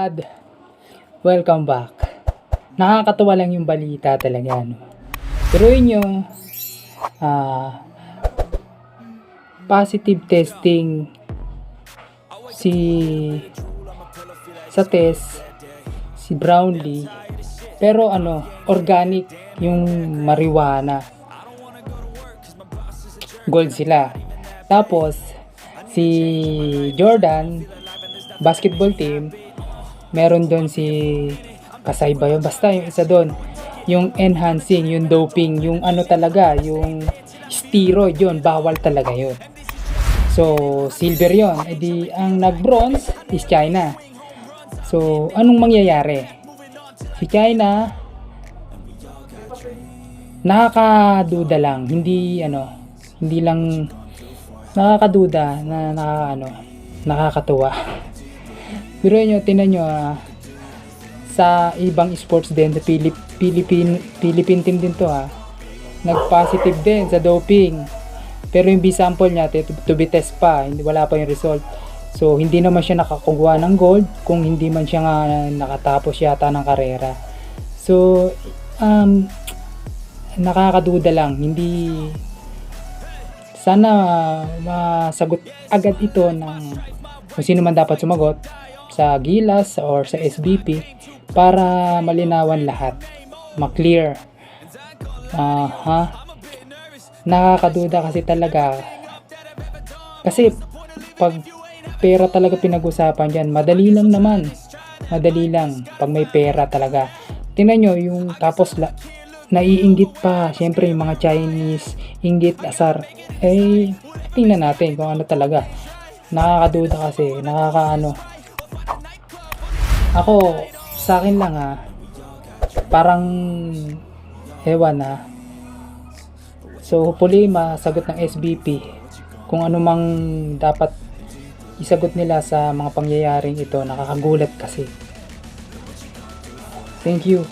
God! Welcome back. Nakakatuwa lang yung balita talaga, no? Pero nyo, positive testing si sa test si Brownlee, pero organic yung marijuana. Gold sila. Tapos si Jordan basketball team, meron doon si Kasay ba yun? Basta yung isa doon, yung enhancing, yung doping, yung talaga, yung steroid, yun bawal talaga yun. So silver yun. Edi ang nag-bronze is China. So anong mangyayari? Si China nakakaduda lang, hindi lang nakakaduda na nakakatuwa. Pero tinan nyo, sa ibang sports din, sa Philippine team din to, nag-positive din sa doping. Pero yung B-sample niya, to be test pa, wala pa yung result. So hindi naman siya nakakuha ng gold kung hindi man siya nga nakatapos yata ng karera. So nakakaduda lang, hindi sana masagot agad ito ng kung sino man dapat sumagot sa Gilas or sa SBP para malinawan lahat, ma-clear. Nakakaduda kasi talaga, kasi pag pera talaga pinag-usapan dyan, madali lang pag may pera talaga. Tingnan nyo yung tapos naiinggit pa syempre yung mga Chinese, inggit, asar. Tingnan natin kung ano talaga. Nakakaduda kasi, ako, sa akin lang parang ewan so hopefully masagot ng SBP kung ano mang dapat isagot nila sa mga pangyayaring ito. Nakakagulat kasi. Thank you.